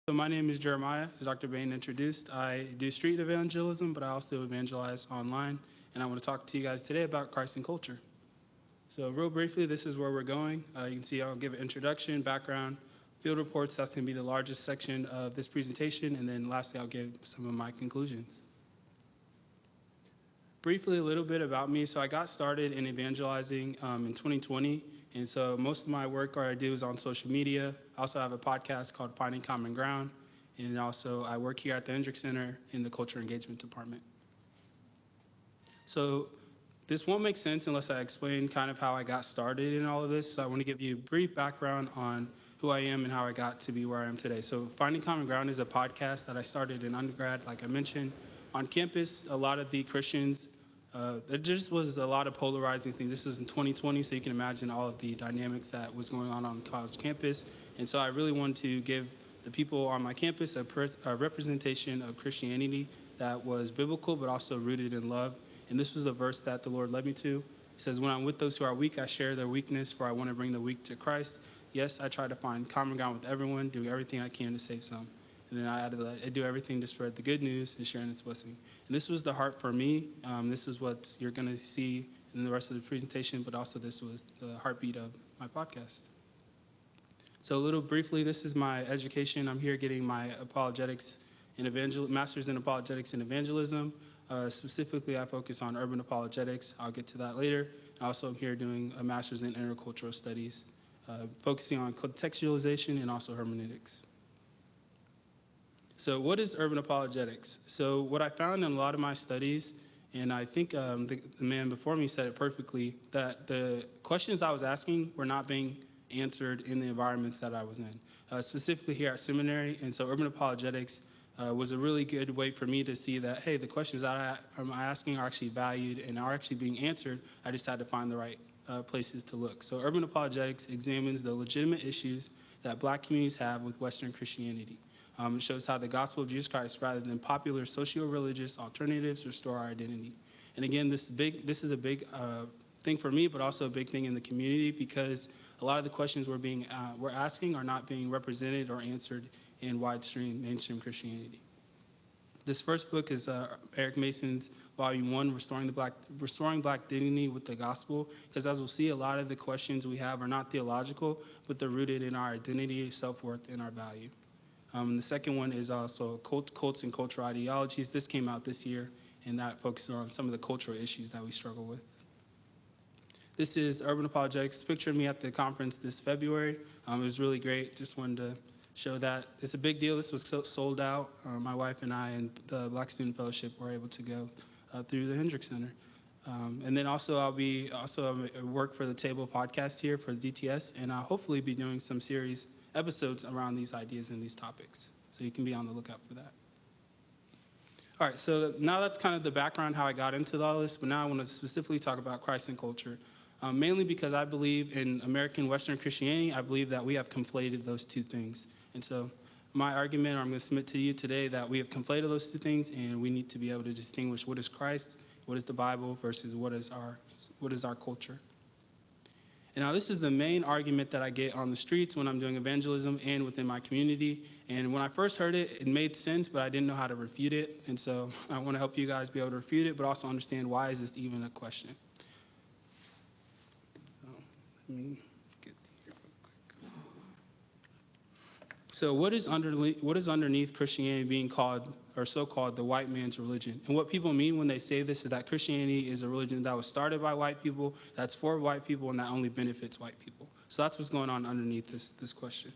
So my name is Jeremiah, as Dr. Bain introduced. I do street evangelism, but I also evangelize online. And I want to talk to you guys today about Christ and culture. So real briefly, this is where we're going. You can see I'll give an introduction, background, field reports. That's going to be the largest section of this presentation. And then lastly, I'll give some of my conclusions. Briefly, a little bit about me. So I got started in evangelizing in 2020. And so most of my work I do is on social media. I also have a podcast called Finding Common Ground. And also I work here at the Hendrick Center in the Culture Engagement Department. So this won't make sense unless I explain kind of how I got started in all of this. So I want to give you a brief background on who I am and how I got to be where I am today. So Finding Common Ground is a podcast that I started in undergrad, like I mentioned. On campus, a lot of the Christians, there just was a lot of polarizing things. This was in 2020, so you can imagine all of the dynamics that was going on college campus. And so I really wanted to give the people on my campus a representation of Christianity that was biblical, but also rooted in love. And this was the verse that the Lord led me to. He says, when I'm with those who are weak, I share their weakness, for I want to bring the weak to Christ. Yes, I try to find common ground with everyone, do everything I can to save some. And then I added that I do everything to spread the good news and sharing its blessing. And this was the heart for me. This is what you're going to see in the rest of the presentation, but also this was the heartbeat of my podcast. So a little briefly, this is my education. I'm here getting my master's in apologetics and evangelism. Specifically, I focus on urban apologetics. I'll get to that later. Also, I'm here doing a master's in intercultural studies, focusing on contextualization and also hermeneutics. So what is urban apologetics? So what I found in a lot of my studies, and I think the man before me said it perfectly, that the questions I was asking were not being answered in the environments that I was in, specifically here at seminary. And so urban apologetics was a really good way for me to see that, hey, the questions that I'm asking are actually valued and are actually being answered. I just had to find the right places to look. So urban apologetics examines the legitimate issues that Black communities have with Western Christianity. It shows how the gospel of Jesus Christ, rather than popular socio-religious alternatives, restore our identity. And again, this is a big thing for me, but also a big thing in the community, because a lot of the questions we're asking are not being represented or answered in mainstream Christianity. This first book is Eric Mason's Volume 1, Restoring Black Dignity with the Gospel, because as we'll see, a lot of the questions we have are not theological, but they're rooted in our identity, self-worth, and our value. The second one is also cults and cultural ideologies. This came out this year, and that focuses on some of the cultural issues that we struggle with. This is Urban Apologetics. Picture of me at the conference this February. It was really great. Just wanted to show that it's a big deal. This was sold out. My wife and I and the Black Student Fellowship were able to go through the Hendrick Center. And then also I'll work for the Table podcast here for the DTS, and I'll hopefully be doing some series episodes around these ideas and these topics. So you can be on the lookout for that. All right, so now that's kind of the background, how I got into all this, but now I want to specifically talk about Christ and culture, mainly because I believe in American Western Christianity. I believe that we have conflated those two things. And so my argument, or I'm going to submit to you today, that we have conflated those two things, and we need to be able to distinguish what is Christ, what is the Bible, versus what is our culture. And now this is the main argument that I get on the streets when I'm doing evangelism and within my community. And when I first heard it, it made sense, but I didn't know how to refute it. And so I want to help you guys be able to refute it, but also understand, why is this even a question? So let me get here real quick. So what is underneath Christianity being called, or so-called, the white man's religion? And what people mean when they say this is that Christianity is a religion that was started by white people, that's for white people, and that only benefits white people. So that's what's going on underneath this question.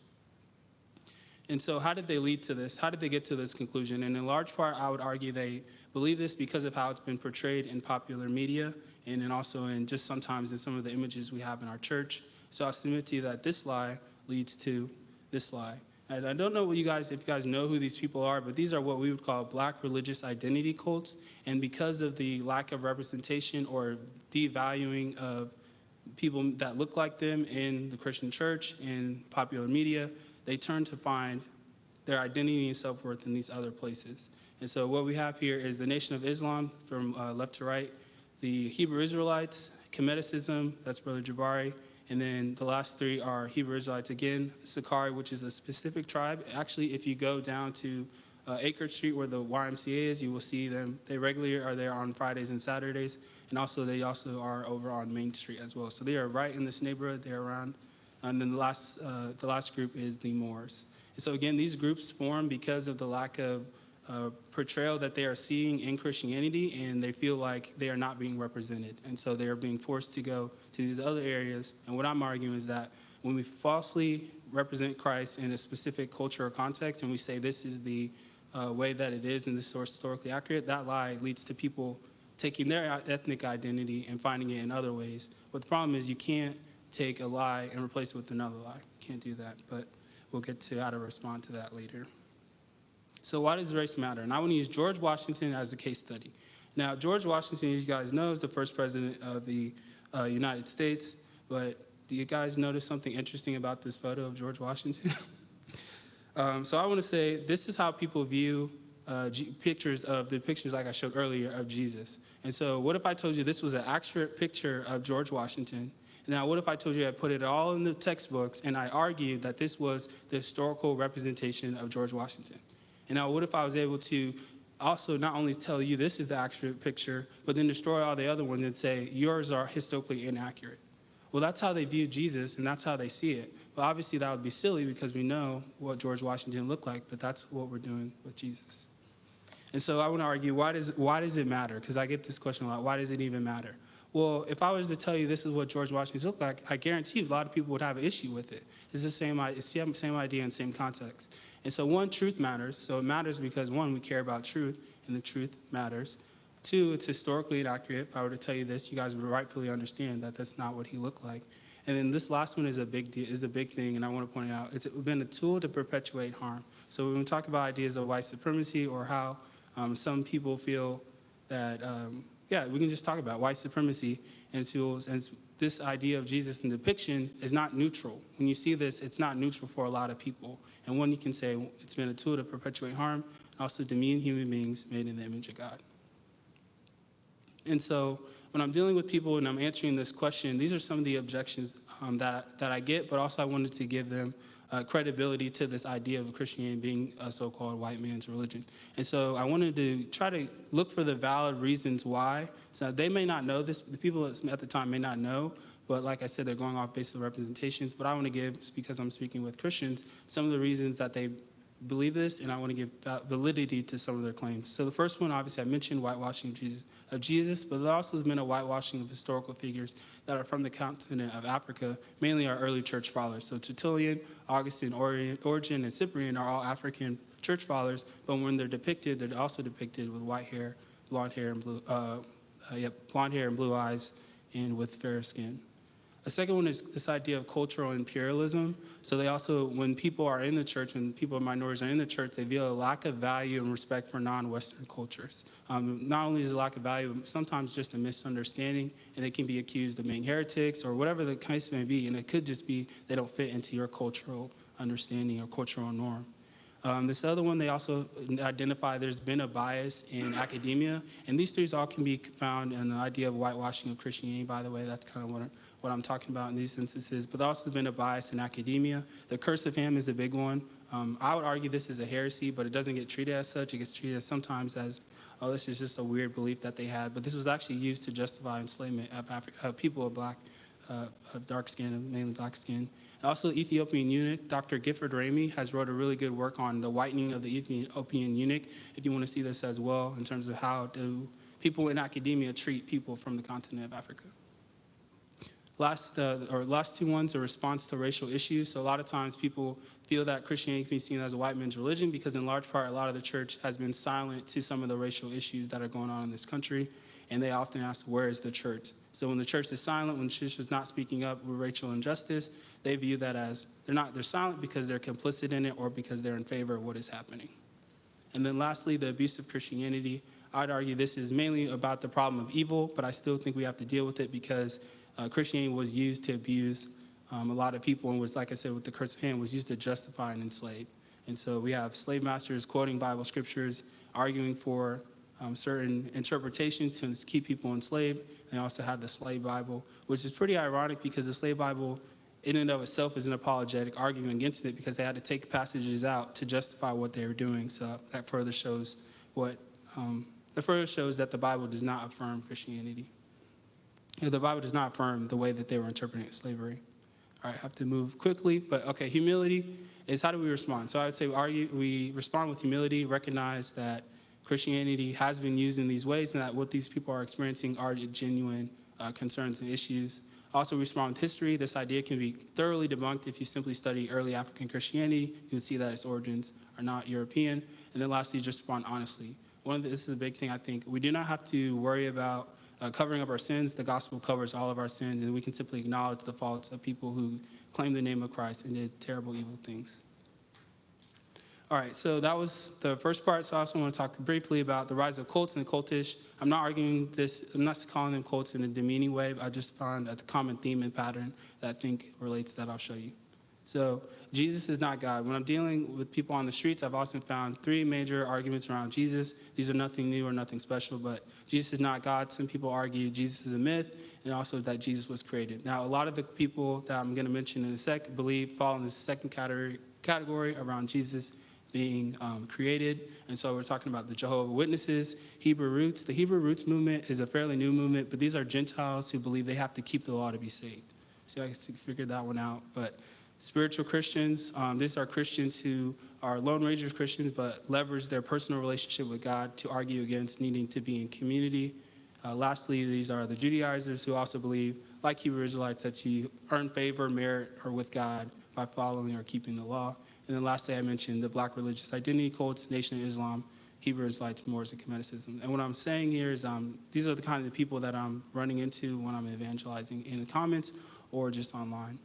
And so how did they lead to this? How did they get to this conclusion? And in large part, I would argue they believe this because of how it's been portrayed in popular media, and then also in just sometimes in some of the images we have in our church. So I'll submit to you that this lie leads to this lie. And I don't know if you guys know who these people are, but these are what we would call Black religious identity cults. And because of the lack of representation or devaluing of people that look like them in the Christian church and popular media, they turn to find their identity and self-worth in these other places. And so what we have here is the Nation of Islam from left to right, the Hebrew Israelites, Kemeticism, that's Brother Jabari. And then the last three are Hebrew Israelites again, Sakari, which is a specific tribe. Actually, if you go down to Acre Street where the YMCA is, you will see them. They regularly are there on Fridays and Saturdays. And also, they also are over on Main Street as well. So they are right in this neighborhood. They're around. And then the last group is the Moors. And so again, these groups form because of the lack of portrayal that they are seeing in Christianity, and they feel like they are not being represented. And so they are being forced to go to these other areas. And what I'm arguing is that when we falsely represent Christ in a specific culture or context, and we say this is the way that it is and this is historically accurate, that lie leads to people taking their ethnic identity and finding it in other ways. But the problem is you can't take a lie and replace it with another lie. You can't do that, but we'll get to how to respond to that later. So why does race matter? And I want to use George Washington as a case study. Now, George Washington, as you guys know, is the first president of the United States. But do you guys notice something interesting about this photo of George Washington? So I want to say this is how people view pictures like I showed earlier of Jesus. And so what if I told you this was an accurate picture of George Washington? Now, what if I told you I put it all in the textbooks and I argued that this was the historical representation of George Washington? And now what if I was able to also not only tell you this is the accurate picture, but then destroy all the other ones and say yours are historically inaccurate? Well, that's how they view Jesus, and that's how they see it. But obviously that would be silly because we know what George Washington looked like, but that's what we're doing with Jesus. And so I want to argue, why does it matter? Because I get this question a lot. Why does it even matter? Well, if I was to tell you this is what George Washington looked like, I guarantee you a lot of people would have an issue with it. It's the same idea and same context. And so one, truth matters. So it matters because one, we care about truth, and the truth matters. Two, it's historically inaccurate. If I were to tell you this, you guys would rightfully understand that that's not what he looked like. And then this last one is a big thing, and I want to point it out. It's been a tool to perpetuate harm. So when we talk about ideas of white supremacy or how some people feel that, we can just talk about white supremacy and tools. And this idea of Jesus in depiction is not neutral. When you see this, it's not neutral for a lot of people. And one, you can say it's been a tool to perpetuate harm, and also demean human beings made in the image of God. And so when I'm dealing with people and I'm answering this question, these are some of the objections that I get, but also I wanted to give them credibility to this idea of Christianity being a so-called white man's religion. And so I wanted to try to look for the valid reasons why. So they may not know this, the people at the time may not know, but like I said, they're going off based on representations. But I want to give, because I'm speaking with Christians, some of the reasons that they believe this, and I want to give validity to some of their claims. So the first one, obviously, I mentioned whitewashing of Jesus, but there also has been a whitewashing of historical figures that are from the continent of Africa, mainly our early church fathers. So Tertullian, Augustine, Origen, and Cyprian are all African church fathers, but when they're depicted, they're also depicted with white hair, blonde hair, and blue eyes, and with fair skin. A second one is this idea of cultural imperialism. So they also, when people are in the church, when people of minorities are in the church, they feel a lack of value and respect for non-Western cultures. Not only is a lack of value, but sometimes just a misunderstanding, and they can be accused of being heretics or whatever the case may be, and it could just be they don't fit into your cultural understanding or cultural norm. This other one, they also identify there's been a bias in academia, and these three all can be found in the idea of whitewashing of Christianity, by the way. That's kind of what I'm talking about in these instances. But there's also been a bias in academia. The curse of Ham is a big one. I would argue this is a heresy, but it doesn't get treated as such. It gets treated sometimes as, oh, this is just a weird belief that they had. But this was actually used to justify enslavement of people of dark skin, mainly black skin. Also, Ethiopian eunuch, Dr. Gifford Ramey has wrote a really good work on the whitening of the Ethiopian eunuch, if you want to see this as well, in terms of how do people in academia treat people from the continent of Africa. Last two ones are response to racial issues. So a lot of times people feel that Christianity can be seen as a white man's religion because in large part, a lot of the church has been silent to some of the racial issues that are going on in this country. And they often ask, where is the church? So when the church is silent, when the church is not speaking up with racial injustice, they view that as they're silent because they're complicit in it or because they're in favor of what is happening. And then lastly, the abuse of Christianity. I'd argue this is mainly about the problem of evil, but I still think we have to deal with it because Christianity was used to abuse a lot of people and was, like I said, with the curse of Ham, was used to justify and enslave. And so we have slave masters quoting Bible scriptures, arguing for certain interpretations to keep people enslaved. And they also had the slave Bible, which is pretty ironic because the slave Bible in and of itself is an apologetic argument against it because they had to take passages out to justify what they were doing. So that further shows that the Bible does not affirm Christianity. The Bible does not affirm the way that they were interpreting slavery. All right, I have to move quickly, but okay, humility is how do we respond? So I would say we respond with humility, recognize that Christianity has been used in these ways and that what these people are experiencing are genuine concerns and issues. Also respond with history. This idea can be thoroughly debunked if you simply study early African Christianity. You would see that its origins are not European. And then lastly, just respond honestly. This is a big thing, I think. We do not have to worry about covering up our sins. The gospel covers all of our sins, and we can simply acknowledge the faults of people who claim the name of Christ and did terrible, evil things. All right, so that was the first part. So I also want to talk briefly about the rise of cults and the cultish. I'm not arguing this. I'm not calling them cults in a demeaning way. But I just found a common theme and pattern that I think relates that I'll show you. So Jesus is not God. When I'm dealing with people on the streets, I've also found three major arguments around Jesus. These are nothing new or nothing special, but Jesus is not God. Some people argue Jesus is a myth, and also that Jesus was created. Now, a lot of the people that I'm going to mention in a sec fall in the second category around Jesus being created. And so we're talking about the Jehovah's Witnesses, Hebrew Roots. The Hebrew Roots movement is a fairly new movement, but these are Gentiles who believe they have to keep the law to be saved. So I figured that one out. But spiritual Christians, these are Christians who are Lone Ranger Christians, but leverage their personal relationship with God to argue against needing to be in community. Lastly, these are the Judaizers who also believe, like Hebrew Israelites, that you earn favor, merit, or with God by following or keeping the law. And then lastly, I mentioned the black religious identity cults, Nation of Islam, Hebrew Israelites, Moors, and Kemetic. And what I'm saying here is these are the kind of people that I'm running into when I'm evangelizing in the comments or just online.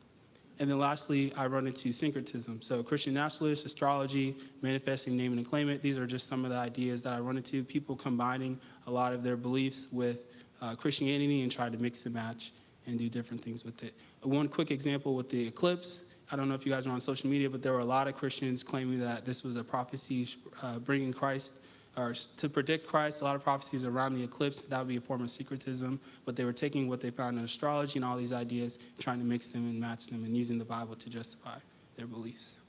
And then lastly, I run into syncretism. So Christian nationalists, astrology, manifesting, name it and claim it. These are just some of the ideas that I run into, people combining a lot of their beliefs with Christianity and try to mix and match and do different things with it. One quick example with the eclipse. I don't know if you guys are on social media, but there were a lot of Christians claiming that this was a prophecy bringing Christ, or to predict Christ. A lot of prophecies around the eclipse. That would be a form of syncretism. But they were taking what they found in astrology and all these ideas, trying to mix them and match them and using the Bible to justify their beliefs.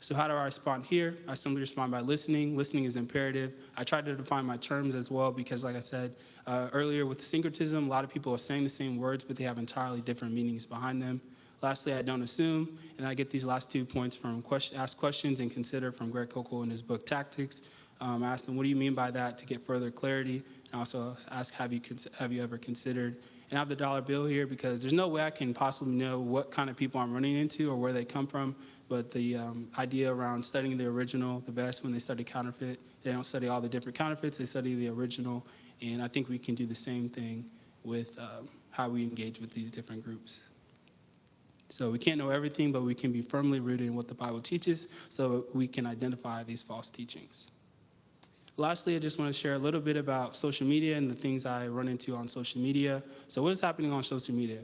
So how do I respond here? I simply respond by listening. Listening is imperative. I try to define my terms as well because, like I said earlier, with syncretism, a lot of people are saying the same words, but they have entirely different meanings behind them. Lastly, I don't assume, and I get these last 2 points from Ask Questions and Consider from Greg Koukl in his book Tactics. I asked them, what do you mean by that, to get further clarity, and also ask, have you ever considered? And I have the dollar bill here because there's no way I can possibly know what kind of people I'm running into or where they come from, but the idea around studying the original the best when they study counterfeit, they don't study all the different counterfeits, they study the original, and I think we can do the same thing with how we engage with these different groups. So we can't know everything, but we can be firmly rooted in what the Bible teaches so we can identify these false teachings. Lastly, I just want to share a little bit about social media and the things I run into on social media. So what is happening on social media?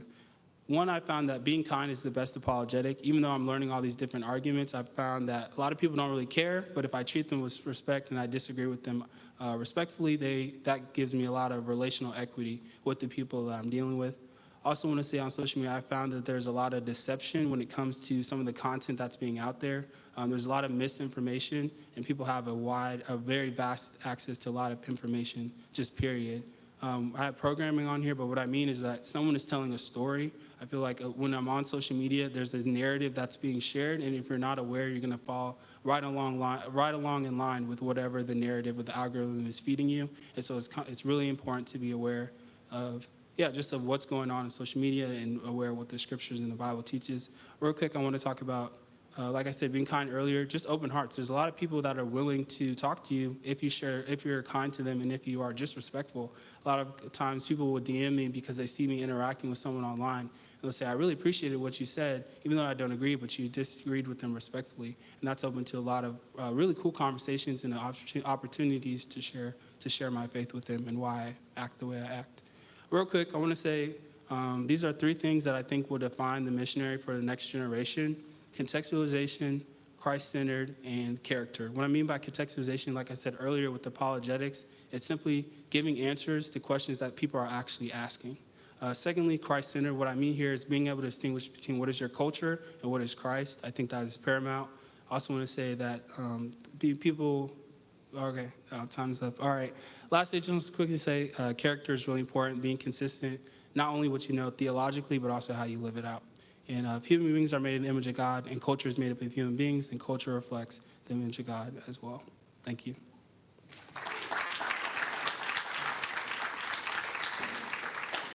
One, I found that being kind is the best apologetic. Even though I'm learning all these different arguments, I've found that a lot of people don't really care, but if I treat them with respect and I disagree with them respectfully, that gives me a lot of relational equity with the people that I'm dealing with. Also want to say on social media, I found that there's a lot of deception when it comes to some of the content that's being out there. There's a lot of misinformation, and people have a very vast access to a lot of information, just period. I have programming on here, but what I mean is that someone is telling a story. I feel like when I'm on social media, there's a narrative that's being shared, and if you're not aware, you're going to fall right along in line with whatever the narrative or the algorithm is feeding you. And so it's really important to be aware of just of what's going on in social media and aware of what the scriptures in the Bible teaches. Real quick, I want to talk about, like I said, being kind earlier, just open hearts. There's a lot of people that are willing to talk to you if you're kind to them and if you are just respectful. A lot of times people will DM me because they see me interacting with someone online. And they'll say, I really appreciated what you said, even though I don't agree, but you disagreed with them respectfully. And that's open to a lot of really cool conversations and opportunities to share my faith with them and why I act the way I act. Real quick, I want to say these are 3 things that I think will define the missionary for the next generation: contextualization, Christ-centered, and character. What I mean by contextualization, like I said earlier with apologetics, it's simply giving answers to questions that people are actually asking. Secondly, Christ-centered. What I mean here is being able to distinguish between what is your culture and what is Christ. I think that is paramount. I also want to say that people. Okay, time's up. All right. Lastly, just quickly say character is really important. Being consistent, not only what you know theologically, but also how you live it out. And if human beings are made in the image of God, and culture is made up of human beings, and culture reflects the image of God as well. Thank you.